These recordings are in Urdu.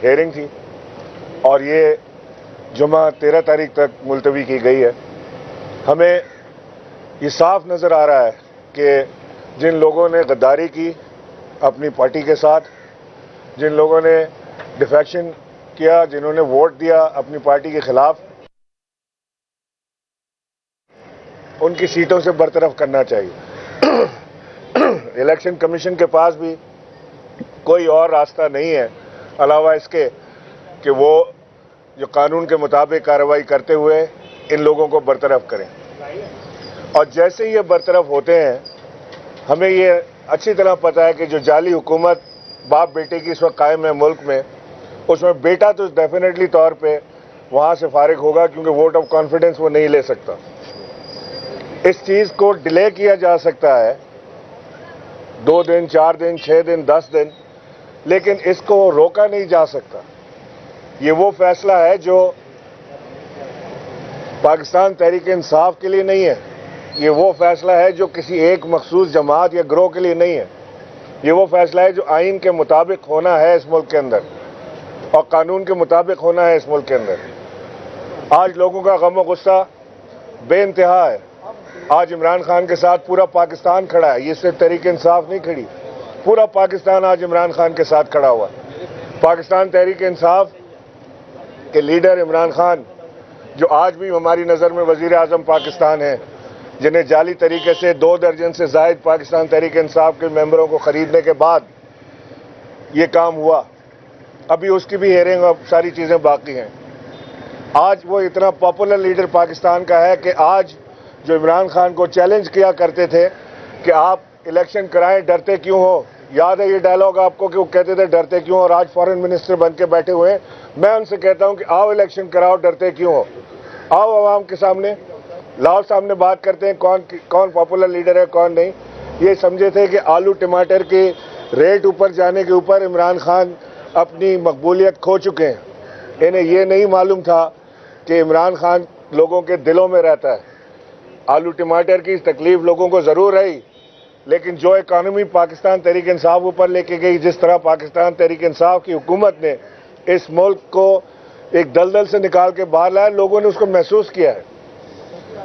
ہیئرنگ تھی اور یہ جمعہ 13 تاریخ تک ملتوی کی گئی ہے. ہمیں یہ صاف نظر آ رہا ہے کہ جن لوگوں نے غداری کی اپنی پارٹی کے ساتھ، جن لوگوں نے ڈیفیکشن کیا، جنہوں نے ووٹ دیا اپنی پارٹی کے خلاف، ان کی سیٹوں سے برطرف کرنا چاہیے. الیکشن کمیشن کے پاس بھی کوئی اور راستہ نہیں ہے علاوہ اس کے کہ وہ جو قانون کے مطابق کارروائی کرتے ہوئے ان لوگوں کو برطرف کریں. اور جیسے ہی یہ برطرف ہوتے ہیں، ہمیں یہ اچھی طرح پتہ ہے کہ جو جعلی حکومت باپ بیٹے کی اس وقت قائم ہے ملک میں، اس میں بیٹا تو ڈیفینیٹلی طور پہ وہاں سے فارغ ہوگا کیونکہ ووٹ آف کانفیڈنس وہ نہیں لے سکتا. اس چیز کو ڈیلے کیا جا سکتا ہے 2 دن، 4 دن، 6 دن، 10 دن، لیکن اس کو روکا نہیں جا سکتا. یہ وہ فیصلہ ہے جو پاکستان تحریک انصاف کے لیے نہیں ہے. یہ وہ فیصلہ ہے جو کسی ایک مخصوص جماعت یا گروہ کے لیے نہیں ہے. یہ وہ فیصلہ ہے جو آئین کے مطابق ہونا ہے اس ملک کے اندر اور قانون کے مطابق ہونا ہے اس ملک کے اندر. آج لوگوں کا غم و غصہ بے انتہا ہے. آج عمران خان کے ساتھ پورا پاکستان کھڑا ہے. یہ صرف تحریک انصاف نہیں کھڑی، پورا پاکستان آج عمران خان کے ساتھ کھڑا ہوا ہے. پاکستان تحریک انصاف کے لیڈر عمران خان، جو آج بھی ہماری نظر میں وزیر اعظم پاکستان ہیں، جنہیں جعلی طریقے سے 2 درجن سے زائد پاکستان تحریک انصاف کے ممبروں کو خریدنے کے بعد یہ کام ہوا. ابھی اس کی بھی ہیئرنگ اور ساری چیزیں باقی ہیں. آج وہ اتنا پاپولر لیڈر پاکستان کا ہے کہ آج جو عمران خان کو چیلنج کیا کرتے تھے کہ آپ الیکشن کرائیں، ڈرتے کیوں ہو. یاد ہے یہ ڈائلاگ آپ کو کہ وہ کہتے تھے ڈرتے کیوں، اور آج فارن منسٹر بن کے بیٹھے ہوئے ہیں. میں ان سے کہتا ہوں کہ آؤ الیکشن کراؤ، ڈرتے کیوں ہو. آؤ عوام کے سامنے لاؤ، سامنے بات کرتے ہیں کون پاپولر لیڈر ہے کون نہیں. یہ سمجھے تھے کہ آلو ٹماٹر کے ریٹ اوپر جانے کے اوپر عمران خان اپنی مقبولیت کھو چکے ہیں. انہیں یہ نہیں معلوم تھا کہ عمران خان لوگوں کے دلوں میں رہتا ہے. آلو ٹماٹر کی تکلیف لوگوں کو ضرور رہی، لیکن جو اکانومی پاکستان تحریک انصاف اوپر لے کے گئی، جس طرح پاکستان تحریک انصاف کی حکومت نے اس ملک کو ایک دلدل سے نکال کے باہر لایا، لوگوں نے اس کو محسوس کیا ہے.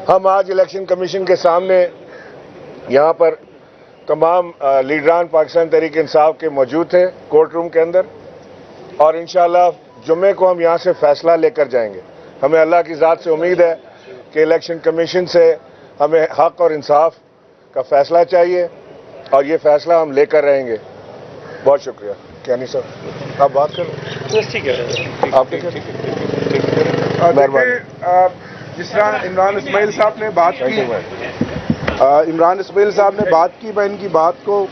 ہم آج الیکشن کمیشن کے سامنے یہاں پر تمام لیڈران پاکستان تحریک انصاف کے موجود تھے کورٹ روم کے اندر، اور انشاءاللہ جمعے کو ہم یہاں سے فیصلہ لے کر جائیں گے. ہمیں اللہ کی ذات سے امید ہے کہ الیکشن کمیشن سے ہمیں حق اور انصاف کا فیصلہ چاہیے اور یہ فیصلہ ہم لے کر رہیں گے. بہت شکریہ. کیا نہیں سر آپ بات کریں؟ ٹھیک ہے آپ مہربانی. جس طرح عمران اسماعیل صاحب نے بات کی، میں ان کی بات کو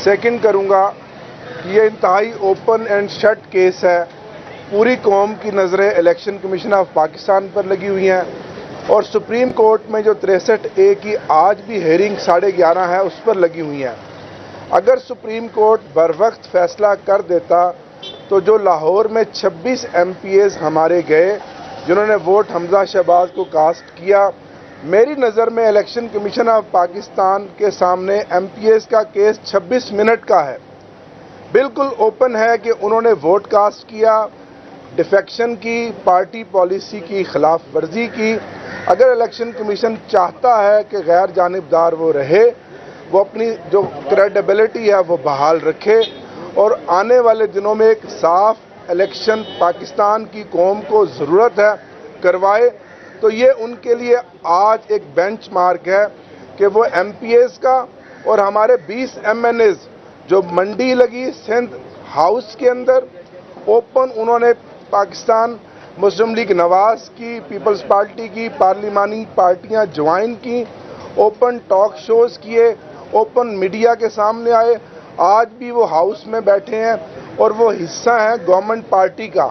سیکنڈ کروں گا. یہ انتہائی اوپن اینڈ شٹ کیس ہے. پوری قوم کی نظریں الیکشن کمیشن آف پاکستان پر لگی ہوئی ہیں اور سپریم کورٹ میں جو 63A کی آج بھی ہیئرنگ 11:30 ہے اس پر لگی ہوئی ہیں. اگر سپریم کورٹ بر وقت فیصلہ کر دیتا تو جو لاہور میں 26 MPs ہمارے گئے جنہوں نے ووٹ حمزہ شہباز کو کاسٹ کیا، میری نظر میں الیکشن کمیشن آف پاکستان کے سامنے MPs کا کیس 26 منٹ کا ہے. بالکل اوپن ہے کہ انہوں نے ووٹ کاسٹ کیا، ڈیفیکشن کی، پارٹی پالیسی کی خلاف ورزی کی. اگر الیکشن کمیشن چاہتا ہے کہ غیر جانبدار وہ رہے، وہ اپنی جو کریڈیبلٹی ہے وہ بحال رکھے اور آنے والے دنوں میں ایک صاف الیکشن پاکستان کی قوم کو ضرورت ہے کروائے، تو یہ ان کے لیے آج ایک بینچ مارک ہے کہ وہ MPs کا اور ہمارے 20 MNAs جو منڈی لگی سندھ ہاؤس کے اندر اوپن، انہوں نے پاکستان مسلم لیگ نواز کی، پیپلز پارٹی کی، پارلیمانی پارٹیاں جوائن کی، اوپن ٹاک شوز کیے، اوپن میڈیا کے سامنے آئے. آج بھی وہ ہاؤس میں بیٹھے ہیں اور وہ حصہ ہیں گورنمنٹ پارٹی کا.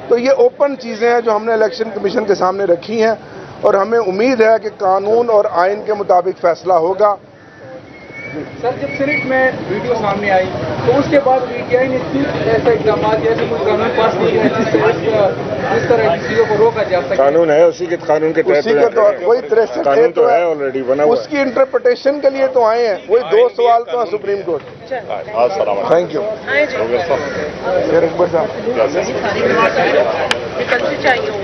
تو یہ اوپن چیزیں ہیں جو ہم نے الیکشن کمیشن کے سامنے رکھی ہیں اور ہمیں امید ہے کہ قانون اور آئین کے مطابق فیصلہ ہوگا. سر جب سینٹ میں ویڈیو سامنے آئی تو اس کے بعد پی ٹی آئی نے ایسے اقدامات ایسے کوئی قانون پاس نہیں کیا جس طرح چیزوں کو روکا جا سکے. قانون ہے اسی کے قانون کے تحت اسی کا تو وہی 63 قانون تو ہے آلریڈی بنا ہوا اس کی انٹرپریٹیشن کے لیے تو آئے ہیں. وہی 2 سوال تو ہیں سپریم کورٹ. Thank you. آئے جی. اکبر صاحب